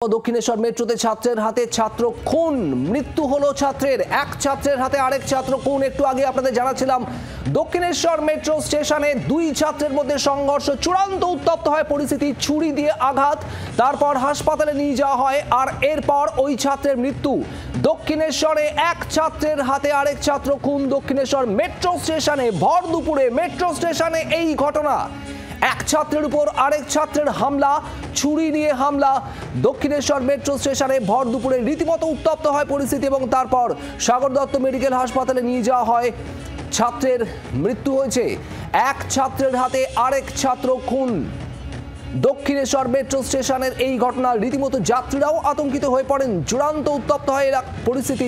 দক্ষিণেশ্বর মেট্রোতে ছাত্রের হাতে ছাত্র খুন, মৃত্যু হলো ছাত্রের। এক ছাত্রের হাতে আরেক ছাত্র খুন। একটু আগে আপনাদের জানাচ্ছিলাম দক্ষিণেশ্বর মেট্রো স্টেশনে দুই ছাত্রের মধ্যে সংঘর্ষ, চূড়ান্ত উত্তপ্ত হয় পরিস্থিতি, ছুরি দিয়ে আঘাত, তারপর হাসপাতালে নিয়ে যাওয়া হয় আর এরপর ওই ছাত্রের মৃত্যু। দক্ষিণেশ্বরে এক ছাত্রের হাতে আরেক ছাত্র খুন। দক্ষিণেশ্বর মেট্রো স্টেশনে ভর দুপুরে মেট্রো স্টেশনে এই ঘটনা। এক ছাত্রের উপর আরেক ছাত্রের হামলা, ছুরি নিয়ে হামলা। দক্ষিণেশ্বর মেট্রো স্টেশনে ভর দুপুরে রীতিমতো উত্তপ্ত হয় পরিস্থিতি এবং তারপর সাগর দত্ত মেডিকেল হাসপাতালে নিয়ে যাওয়া হয়। ছাত্রের মৃত্যু হয়েছে। এক ছাত্রের হাতে আরেক ছাত্র খুন। দক্ষিণেশ্বর মেট্রো স্টেশনের এই ঘটনা রীতিমতো যাত্রীরাও আতঙ্কিত হয়ে পড়েন। চূড়ান্ত উত্তপ্ত হয় পরিস্থিতি।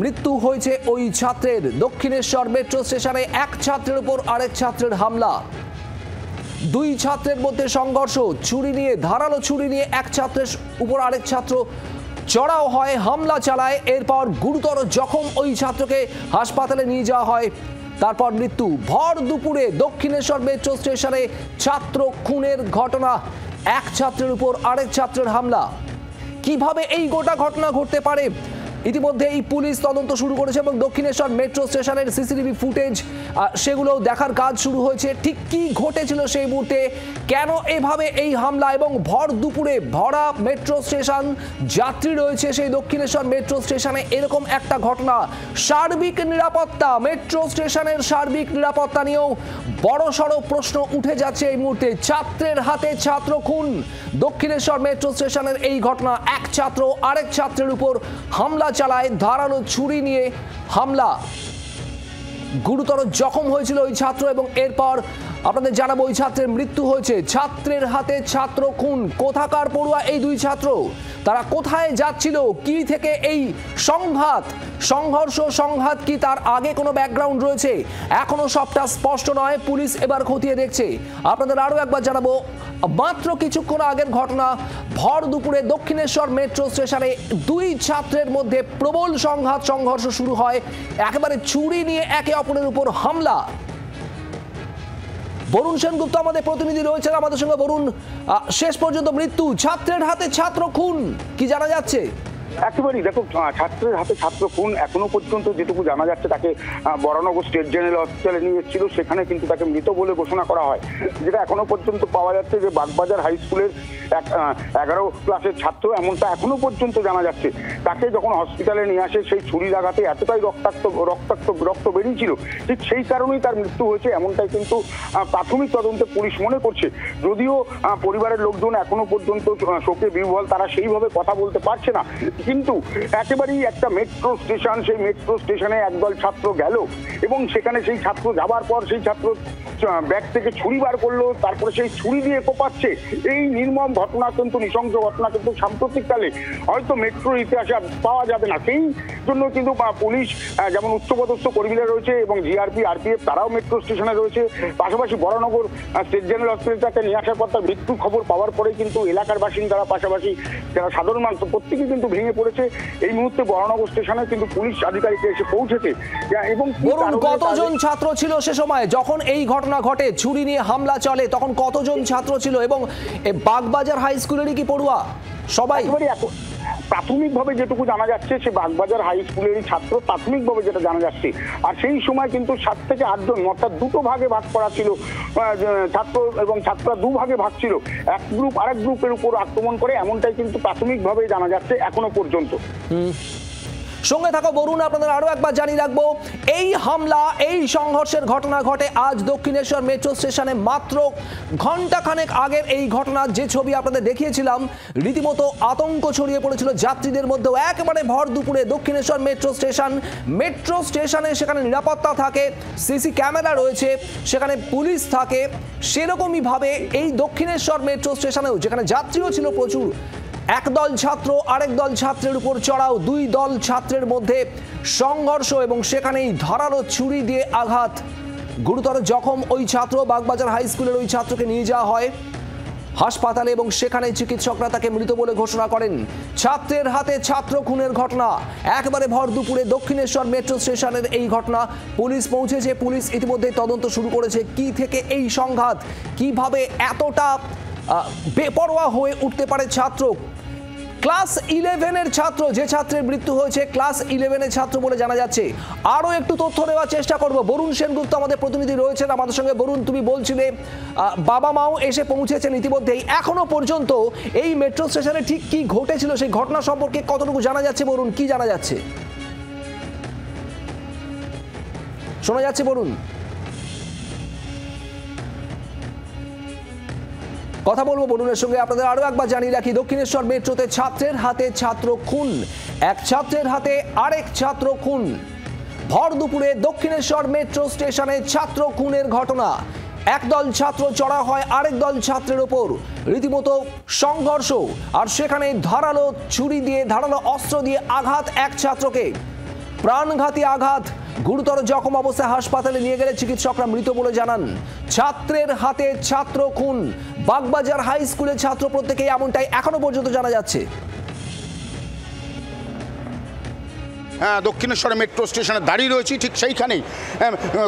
মৃত্যু হয়েছে ওই ছাত্রের। দক্ষিণেশ্বর মেট্রো স্টেশনে এক ছাত্রের উপর আরেক ছাত্রের হামলা, দুই ছাত্রের মধ্যে সংঘর্ষ, ছুরি নিয়ে, ধারালো ছুরি নিয়ে এক ছাত্রের উপর আরেক ছাত্র চড়াও হয়, হামলা চালায়। এরপর গুরুতর জখম ওই ছাত্রকে হাসপাতালে নিয়ে যাওয়া হয়, তারপর মৃত্যু। ভর দুপুরে দক্ষিণেশ্বর মেট্রো স্টেশনে ছাত্র খুনের ঘটনা, এক ছাত্রের উপর আরেক ছাত্রের হামলা। কিভাবে এই গোটা ঘটনা ঘটতে পারে ইতিমধ্যে এই পুলিশ তদন্ত শুরু করেছে এবং দক্ষিণেশ্বর মেট্রো স্টেশনের সিসিটিভি ফুটেজ সেগুলো দেখার কাজ শুরু হয়েছে। ঠিক কি ঘটেছিল সেই মুহূর্তে, কেন এভাবে এই হামলা, এবং ভর দুপুরে ভরা মেট্রো স্টেশন, যাত্রী রয়েছে সেই দক্ষিণেশ্বর মেট্রো স্টেশনে, এরকম একটা ঘটনা। সার্বিক নিরাপত্তা, মেট্রো স্টেশনের সার্বিক নিরাপত্তা নিয়েও বড়সড় প্রশ্ন উঠে যাচ্ছে এই মুহূর্তে। ছাত্রের হাতে ছাত্র খুন, দক্ষিণেশ্বর মেট্রো স্টেশনের এই ঘটনা। এক ছাত্র আরেক ছাত্রের উপর হামলা চালায়, ধারালো ছুরি নিয়ে হামলা, গুরুতর জখম হয়েছিল ওই ছাত্র এবং এরপর আপনাদের জানাবো ওই ছাত্রের মৃত্যু হয়েছে। ছাত্রের হাতে ছাত্র খুন। কোথাকার পড়ুয়া এই দুই ছাত্র, তারা কোথায় যাচ্ছিল, কি থেকে এই সংঘাত কি তার আগে কোনো ব্যাকগ্রাউন্ড রয়েছে, এখনো সবটা স্পষ্ট নয়। পুলিশ এবার খতিয়ে দেখছে। আপনাদের আরো একবার জানাবো মাত্র কিছুক্ষণ আগের ঘটনা। ভর দুপুরে দক্ষিণেশ্বর মেট্রো স্টেশনে দুই ছাত্রের মধ্যে প্রবল সংঘর্ষ শুরু হয়, একেবারে ছুরি নিয়ে একে অপরের উপর হামলা। বরুণ সেনগুপ্ত আমাদের প্রতিনিধি রয়েছেন আমাদের সঙ্গে। বরুণ, শেষ পর্যন্ত মৃত্যু, ছাত্রের হাতে ছাত্র খুন, কি জানা যাচ্ছে? একেবারেই দেখো, ছাত্রের হাতে ছাত্র খুন। এখনো পর্যন্ত যেটুকু জানা যাচ্ছে তাকে বরানগর স্টেট জেনারেল হসপিটালে নিয়ে এসেছিল, সেখানে কিন্তু তাকে মৃত বলে ঘোষণা করা হয়। যেটা এখনো পর্যন্ত পাওয়া যাচ্ছে যে বাগবাজার হাই স্কুলের 11 ক্লাসের ছাত্র, এমনটা এখনো পর্যন্ত জানা যাচ্ছে। তাকে যখন হসপিটালে নিয়ে আসে সেই ছুরির আঘাতে এতটাই রক্ত বেরিয়েছিল, ঠিক সেই কারণেই তার মৃত্যু হয়েছে, এমনটাই কিন্তু প্রাথমিক তদন্তে পুলিশ মনে করছে। যদিও পরিবারের লোকজন এখনো পর্যন্ত শোকে বিহ্বল, তারা সেইভাবে কথা বলতে পারছে না। কিন্তু একেবারেই একটা মেট্রো স্টেশন, সেই মেট্রো স্টেশনে একদল ছাত্র গেল এবং সেখানে সেই ছাত্র যাবার পর সেই ছাত্র ব্যাগ থেকে ছুরি বার করলো, তারপরে সেই ছুরি দিয়ে কোপাচ্ছে। এই নির্মম ঘটনা কিন্তু, নৃশংস ঘটনা কিন্তু সাম্প্রতিককালে হয়তো মেট্রোর ইতিহাসে পাওয়া যাবে না। সেই জন্য কিন্তু পুলিশ, যেমন উচ্চপদস্থ কর্মীরা রয়েছে এবং জিআরপি, আরপিএফ, তারাও মেট্রো স্টেশনে রয়েছে। পাশাপাশি বরানগর স্টেট জেনারেল হসপিটালটাকে নিয়ে আসার পর তার মৃত্যুর খবর পাওয়ার পরে কিন্তু এলাকার বাসিন্দারা, পাশাপাশি যারা সাধারণ মানুষ, প্রত্যেকেই কিন্তু ভেঙে পড়েছে। এই মুহূর্তে বরানগর স্টেশনে কিন্তু পুলিশ আধিকারিকরা এসে পৌঁছেছে। এবং কতজন ছাত্র ছিল সে সময় যখন এই ঘটনা ঘটে, ছুরি নিয়ে হামলা চলে, তখন কতজন ছাত্র ছিল এবং বাগবাজার হাই স্কুলেরই কি পড়ুয়া সবাই? প্রাথমিকভাবে যেটুকু জানা যাচ্ছে সে বাগবাজার হাই স্কুলেরই ছাত্র, প্রাথমিকভাবে যেটা জানা যাচ্ছে। আর সেই সময় কিন্তু 7 থেকে 8 জন, অর্থাৎ দুটো ভাগে ভাগ করা ছিল ছাত্র, এবং ছাত্ররা দুভাগে ভাগ ছিল। এক গ্রুপ আরেক গ্রুপের উপর আক্রমণ করে, এমনটাই কিন্তু প্রাথমিকভাবে জানা যাচ্ছে এখনো পর্যন্ত। সঙ্গে থাকো বরুণ, আপনাদের আরো একবার জানিয়ে রাখবো এই হামলা, এই সংঘর্ষের ঘটনা ঘটে আজ দক্ষিণেশ্বর মেট্রো স্টেশনে। মাত্র ঘন্টাখানেক আগের এই ঘটনা, যে ছবি আপনাদের দেখিয়েছিলাম, রীতিমতো আতঙ্ক ছড়িয়ে পড়েছিল যাত্রীদের মধ্যেও। একেবারে ভর দুপুরে দক্ষিণেশ্বর মেট্রো স্টেশনে সেখানে নিরাপত্তা থাকে, সিসি ক্যামেরা রয়েছে, সেখানে পুলিশ থাকে। সেরকমই ভাবে এই দক্ষিণেশ্বর মেট্রো স্টেশনেও, যেখানে যাত্রীও ছিল প্রচুর, একদল ছাত্র আরেক দল ছাত্রের উপর চড়াও, দুই দল ছাত্রের মধ্যে সংঘর্ষ এবং সেখানেই ধারালো ছুরি দিয়ে আঘাত, গুরুতর জখম ওই ছাত্র। বাগবাজার হাই স্কুলের ওই ছাত্রকে নিয়ে যাওয়া হয় হাসপাতালে এবং সেখানে চিকিৎসকরা তাকে মৃত বলে ঘোষণা করেন। ছাত্রের হাতে ছাত্র খুনের ঘটনা, একেবারে ভর দুপুরে দক্ষিণেশ্বর মেট্রো স্টেশনের এই ঘটনা। পুলিশ পৌঁছেছে, পুলিশ ইতিমধ্যে তদন্ত শুরু করেছে কি থেকে এই সংঘাত, কিভাবে এতটা বেপরোয়া হয়ে উঠতে পারে ছাত্র। ক্লাস 11-এর ছাত্র, যে ছাত্রের মৃত্যু হয়েছে ক্লাস 11-এর ছাত্র বলে জানা যাচ্ছে। আরও একটু তথ্য নেওয়ার চেষ্টা করব। বরুণ সেনগুপ্ত আমাদের প্রতিনিধি রয়েছেন আমাদের সঙ্গে। বরুণ, তুমি বলছিলে বাবা মাও এসে পৌঁছেছেন ইতিমধ্যেই। এখনো পর্যন্ত এই মেট্রো স্টেশনে ঠিক কি ঘটেছিল সেই ঘটনা সম্পর্কে কতটুকু জানা যাচ্ছে? বরুণ, কি জানা যাচ্ছে? শোনা যাচ্ছে বরুণ? কথা বলবো বরুণের সঙ্গে। আপনাদের আরো একবার জানিয়ে রাখি, দক্ষিণেশ্বর মেট্রোতে ছাত্রের হাতে ছাত্র খুন, এক ছাত্রের হাতে আরেক ছাত্র খুন। ভর দুপুরে দক্ষিণেশ্বর মেট্রো স্টেশনে ছাত্র খুনের ঘটনা। একদল ছাত্র চড়া হয় আরেক দল ছাত্রের ওপর, রীতিমতো সংঘর্ষ, আর সেখানে ধারালো ছুরি দিয়ে, ধারালো অস্ত্র দিয়ে আঘাত এক ছাত্রকে, প্রাণঘাতী আঘাত। গুরুতর জখম অবস্থায় হাসপাতালে নিয়ে গেলে চিকিৎসকরা মৃত বলে জানান। ছাত্রের হাতে ছাত্র খুন, বাগবাজার হাই স্কুলের ছাত্র প্রত্যেকেই, এমনটাই এখনো পর্যন্ত জানা যাচ্ছে। দক্ষিণেশ্বরে মেট্রো স্টেশনে দাঁড়িয়ে রয়েছি, ঠিক সেইখানেই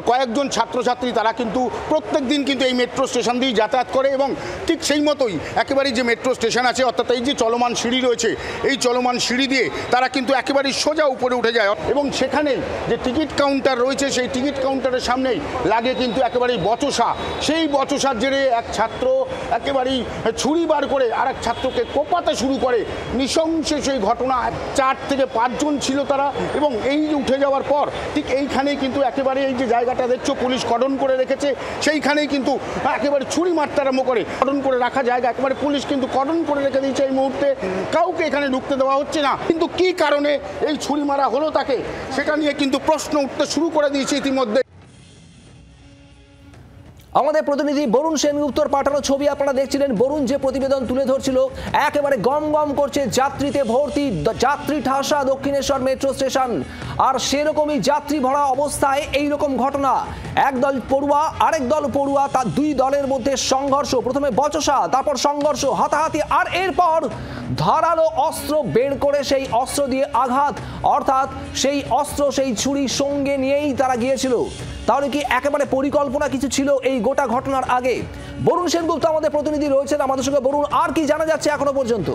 কয়েকজন ছাত্রছাত্রী তারা কিন্তু প্রত্যেক দিন কিন্তু এই মেট্রো স্টেশন দিয়েই যাতায়াত করে, এবং ঠিক সেই মতোই একেবারেই যে মেট্রো স্টেশন আছে, অর্থাৎ এই যে চলমান সিঁড়ি রয়েছে, এই চলমান সিঁড়ি দিয়ে তারা কিন্তু একেবারেই সোজা উপরে উঠে যায়, এবং সেখানেই যে টিকিট কাউন্টার রয়েছে সেই টিকিট কাউন্টারের সামনেই লাগে কিন্তু একেবারেই বচসা। সেই বচসার জেরে এক ছাত্র একেবারেই ছুরি বার করে আর এক ছাত্রকে কোপাতে শুরু করে। নৃশংস সেই ঘটনা। 4 থেকে 5 জন ছিল তারা, এবং এই যে উঠে যাওয়ার পর ঠিক এইখানেই কিন্তু একেবারে এই যে জায়গাটা দেখছো পুলিশ কর্ডন করে রেখেছে, সেইখানেই কিন্তু একেবারে ছুরি মারতে আরম্ভ করে। কর্ডন করে রাখা জায়গা একেবারে পুলিশ কিন্তু কর্ডন করে রেখে দিয়েছে। এই মুহূর্তে কাউকে এখানে ঢুকতে দেওয়া হচ্ছে না। কিন্তু কি কারণে এই ছুরি মারা হলো তাকে, সেটা নিয়ে কিন্তু প্রশ্ন উঠতে শুরু করে দিয়েছে ইতিমধ্যে। আমাদের প্রতিনিধি বরুণ সেনগুপ্তর পাঠানো ছবি আপনারা দেখছিলেন। বরুণ যে প্রতিবেদন তুলে ধরছিল, একেবারে গম গম করছে যাত্রীতে ভর্তি, যাত্রী ঠাসা দক্ষিণেশ্বর মেট্রো স্টেশন। আর সেরকমই যাত্রী ভরা অবস্থায় এইরকম ঘটনা। একদল পড়ুয়া আরেক দল পড়ুয়া, তার দুই দলের মধ্যে সংঘর্ষ। প্রথমে বচসা, তারপর সংঘর্ষ, হাতাহাতি, আর এরপর ধারালো অস্ত্র বের করে সেই অস্ত্র দিয়ে আঘাত। অর্থাৎ সেই অস্ত্র, সেই ছুরি সঙ্গে নিয়েই তারা গিয়েছিল। তাহলে কি একেবারে পরিকল্পনা কিছু ছিল এই গোটা ঘটনার আগে? বরুণ সেনগুপ্ত আমাদের প্রতিনিধি রয়েছেন আমাদের সঙ্গে। বরুণ, আর কি জানা যাচ্ছে এখনো পর্যন্ত?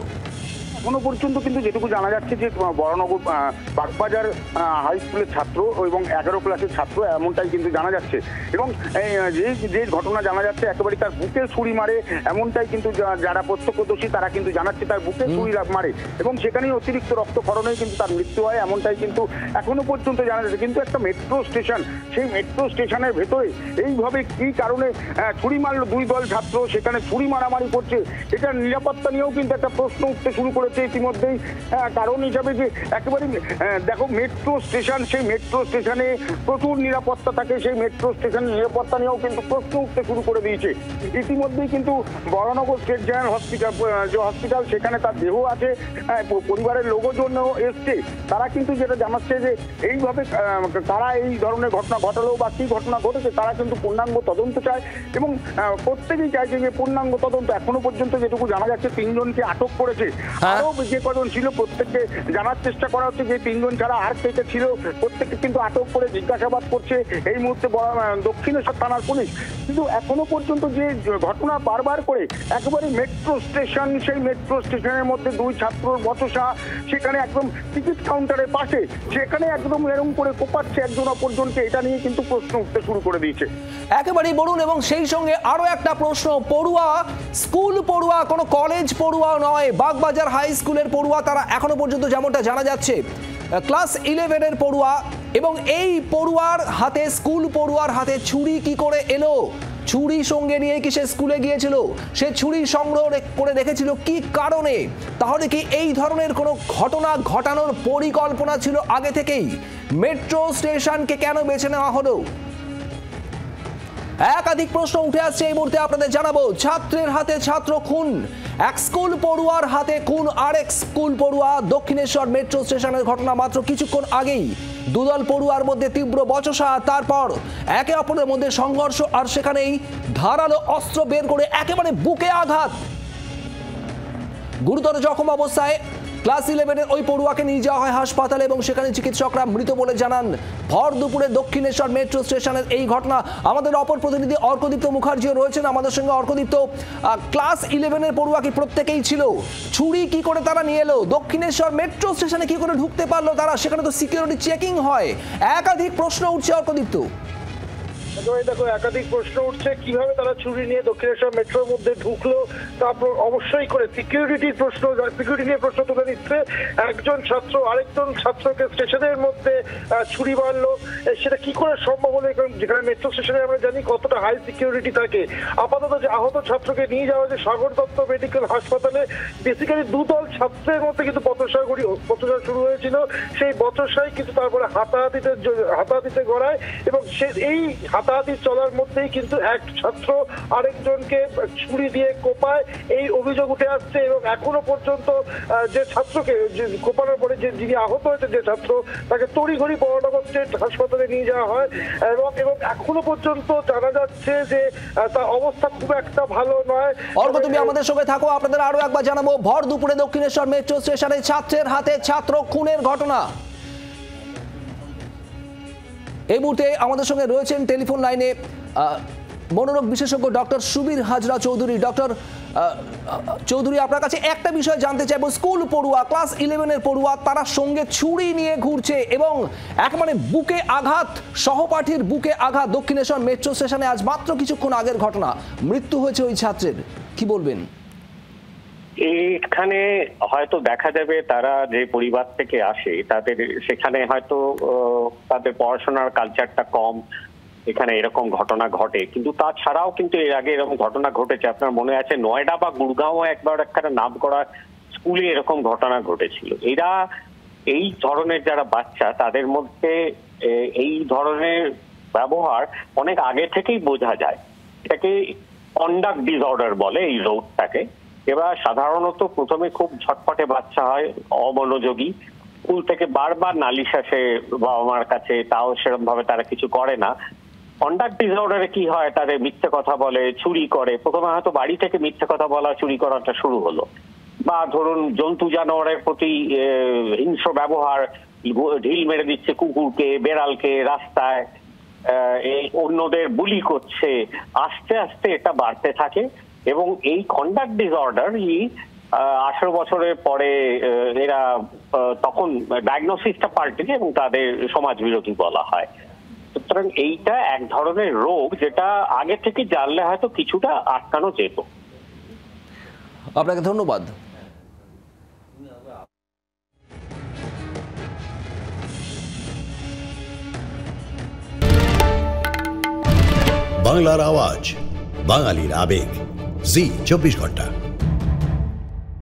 এখনো পর্যন্ত কিন্তু যেটুকু জানা যাচ্ছে যে বরানগর বাগবাজার হাই স্কুলের ছাত্র এবং 11 ক্লাসের ছাত্র, এমনটাই কিন্তু জানা যাচ্ছে। এবং যে ঘটনা জানা যাচ্ছে একেবারে তার বুকে ছুরি মারে, এমনটাই কিন্তু যারা প্রত্যক্ষদর্শী তারা কিন্তু জানাচ্ছে তার বুকে ছুরি মারে, এবং সেখানেই অতিরিক্ত রক্তক্ষরণে কিন্তু তার মৃত্যু হয়, এমনটাই কিন্তু এখনো পর্যন্ত জানা যাচ্ছে। কিন্তু একটা মেট্রো স্টেশন, সেই মেট্রো স্টেশনের ভেতরে এইভাবে কি কারণে ছুরি মারলো দুই দল ছাত্র, সেখানে ছুরি মারামারি করছে, এটা নিরাপত্তা নিয়েও কিন্তু একটা প্রশ্ন উঠতে শুরু করেছে ইতিমধ্যেই। কারণ হিসাবে যে একেবারে দেখো মেট্রো স্টেশন, সেই মেট্রো স্টেশনে প্রচুর নিরাপত্তা থাকে, সেই মেট্রো স্টেশনের নিরাপত্তা নিয়েও কিন্তু প্রশ্ন উঠতে শুরু করে দিয়েছে ইতিমধ্যেই। কিন্তু বরানগর স্টেট জেনারেল হসপিটাল, যে হসপিটাল সেখানে তার দেহ আছে, পরিবারের লোকজনও এসছে, তারা কিন্তু যেটা জানাচ্ছে যে এইভাবে তারা এই ধরনের ঘটনা ঘটালো বা কি ঘটনা ঘটেছে তারা কিন্তু পূর্ণাঙ্গ তদন্ত চায়, এবং প্রত্যেকেই চাইছে যে পূর্ণাঙ্গ তদন্ত। এখনো পর্যন্ত যেটুকু জানা যাচ্ছে 3 জনকে আটক করেছে। আরো যে কজন ছিল প্রত্যেককে জানার চেষ্টা করা হচ্ছে যে 3 জন ছাড়া আর কে কে ছিল, প্রত্যেককে কিন্তু আটক করে জিজ্ঞাসাবাদ করছে এই মুহূর্তে দক্ষিণেশ্বর থানার পুলিশ। কিন্তু এখনো পর্যন্ত যে ঘটনা বারবার করে একেবারে মেট্রো স্টেশন, সেই মেট্রো স্টেশনের মধ্যে দুই ছাত্রর বচসা, সেখানে একদম টিকিট কাউন্টারের পাশে, সেখানে একদম এরকম করে কোপাচ্ছে একজন অপরজনকে, এটা নিয়ে কিন্তু প্রশ্ন উঠতে শুরু করে দিয়েছে একেবারেই বলুন। এবং সেই সঙ্গে আরো একটা প্রশ্ন, পড়ুয়া, স্কুল পড়ুয়া, কোনো কলেজ পড়ুয়া নয়, বাগবাজার হাই স্কুলের পড়ুয়া তারা, এখনো পর্যন্ত যেমনটা জানা যাচ্ছে ক্লাস 11-এর পড়ুয়া। এবং এই পড়ুয়ার হাতে, স্কুল পড়ুয়ার হাতে ছুরি কি করে এলো? ছুরি সঙ্গে নিয়ে কি সে স্কুলে গিয়েছিল? সে ছুরি সংগ্রহ করে রেখেছিল কি কারণে? তাহলে কি এই ধরনের কোনো ঘটনা ঘটানোর পরিকল্পনা ছিল আগে থেকেই? মেট্রো স্টেশনকে কেন বেছে নেওয়া হলো? একাধিক প্রশ্ন উঠে আসছে এই মুহূর্তে আপনাদের জানাবো। ছাত্রের হাতে ছাত্র খুন, এক স্কুল পড়ুয়ার হাতে খুন আরেক স্কুল পড়ুয়া। দক্ষিণেশ্বর মেট্রো স্টেশনের ঘটনা মাত্র কিছুক্ষণ আগেই। দুদল পড়ুয়ার মধ্যে তীব্র বচসা, তারপর একে অপরের মধ্যে সংঘর্ষ, আর সেখানেই ধারালো অস্ত্র বের করে একেবারে বুকে আঘাত। গুরুতর জখম অবস্থায় ক্লাস 11-এর ওই পড়ুয়াকে নিয়ে যাওয়া হয় হাসপাতালে এবং সেখানে চিকিৎসকরা মৃত বলে জানান। ভর দুপুরে দক্ষিণেশ্বর মেট্রো স্টেশনের এই ঘটনা। আমাদের অপর প্রতিনিধি অর্কদীপ্ত মুখার্জিও রয়েছেন আমাদের সঙ্গে। অর্কদীপ্ত, ক্লাস 11-এর পড়ুয়া কি প্রত্যেকেই ছিল? ছুরি কি করে তারা নিয়ে এলো? দক্ষিণেশ্বর মেট্রো স্টেশনে কি করে ঢুকতে পারলো তারা? সেখানে তো সিকিউরিটি চেকিং হয়। একাধিক প্রশ্ন উঠছে অর্কদীপ্ত। দেখো, একাধিক প্রশ্ন উঠছে কিভাবে তারা ছুরি নিয়ে দক্ষিণেশ্বর মেট্রোর মধ্যে ঢুকলো। তারপর অবশ্যই করে সিকিউরিটি নিয়ে প্রশ্ন তুলে নিচ্ছে। একজন ছাত্র আরেকজন ছাত্রকে স্টেশনের মধ্যে ছুরি মারলো, সেটা কি করে সম্ভব হলো? যেখানে মেট্রো স্টেশনে আমরা জানি কতটা হাই সিকিউরিটি থাকে। আপাতত যে আহত ছাত্রকে নিয়ে যাওয়া হয়েছে সাগর দত্ত মেডিকেল হাসপাতালে। বেসিক্যালি দুদল ছাত্রের মধ্যে কিন্তু বচসা শুরু হয়েছিল। সেই বচসাই কিন্তু তারপরে হাতাহাতিতে গড়ায় এবং এই হাতাহাতি চলার মধ্যেই কিন্তু এক ছাত্র আরেকজনকে ছুরি দিয়ে কোপায়, এই অভিযোগ উঠে আসছে। এবং এখনো পর্যন্ত যে ছাত্রকে কোপানোর পরে যিনি আহত হয়েছে যে ছাত্র, তাকে তড়িঘড়ি বড়নগর স্টেট হাসপাতালে নিয়ে যাওয়া হয় এবং এখনো পর্যন্ত জানা যাচ্ছে যে তার অবস্থা খুব একটা ভালো নয়। অর্ক, তুমি আমাদের সঙ্গে থাকো। আপনাদের আরো একবার জানাবো, ভর দুপুরে দক্ষিণেশ্বর মেট্রো স্টেশনে ছাত্রের হাতে ছাত্র খুনের ঘটনা। এই মুহূর্তে আমাদের সঙ্গে রয়েছেন টেলিফোন লাইনে মনোরোগ বিশেষজ্ঞ ডক্টর সুবীর হাজরা চৌধুরী। ডক্টর চৌধুরী, আপনার কাছে একটা বিষয় জানতে চাইবো। স্কুল পড়ুয়া, ক্লাস 11-এর পড়ুয়া, তারা সঙ্গে ছুরি নিয়ে ঘুরছে এবং একেবারে বুকে আঘাত, সহপাঠীর বুকে আঘাত। দক্ষিণেশ্বর মেট্রো স্টেশনে আজ মাত্র কিছুক্ষণ আগের ঘটনা, মৃত্যু হয়েছে ওই ছাত্রের। কি বলবেন? এখানে হয়তো দেখা যাবে তারা যে পরিবার থেকে আসে তাদের সেখানে হয়তো তাদের পড়াশোনার কালচারটা কম, এখানে এরকম ঘটনা ঘটে। কিন্তু তাছাড়াও কিন্তু এর আগে এরকম ঘটনা ঘটেছে। আপনার মনে আছে নয়ডা বা গুড়গাঁও একবার একটা নাম করা স্কুলে এরকম ঘটনা ঘটেছিল। এরা এই ধরনের যারা বাচ্চা, তাদের মধ্যে এই ধরনের ব্যবহার অনেক আগে থেকেই বোঝা যায়। এটাকে কন্ডাক্ট ডিসঅর্ডার বলে এই রোগটাকে। এরা সাধারণত প্রথমে খুব ঝটপটে বাচ্চা হয়, অমনোযোগী, স্কুল থেকে বারবার নালিশ আসে বাবা মার কাছে, তাও সেরকম ভাবে তারা কিছু করে না। কন্ডাক্ট ডিসঅর্ডারে কি হয়, তাদের মিথ্যে কথা বলে, চুরি করে। প্রথমে হয়তো বাড়ি থেকে মিথ্যে কথা বলা, চুরি করাটা শুরু হলো। বা ধরুন জন্তু জানোয়ারের প্রতি হিংস্র ব্যবহার, ঢিল মেরে দিচ্ছে কুকুরকে, বেড়ালকে রাস্তায়, এই অন্যদের বুলি করছে। আস্তে আস্তে এটা বাড়তে থাকে এবং এই কন্ডাক্ট ডিসঅর্ডারই 18 বছরের পরে এরা তখন ডায়াগনোসিসটা পাল্টে যায় এবং তাদের সমাজ বিরোধী বলা হয়। সুতরাং এইটা এক ধরনের রোগ যেটা আগে থেকে জানলে হয়তো কিছুটা আটকানো যেত। আপনাকে ধন্যবাদ। বাংলার আওয়াজ, বাঙালির আবেগ, জি 24 ঘন্টা।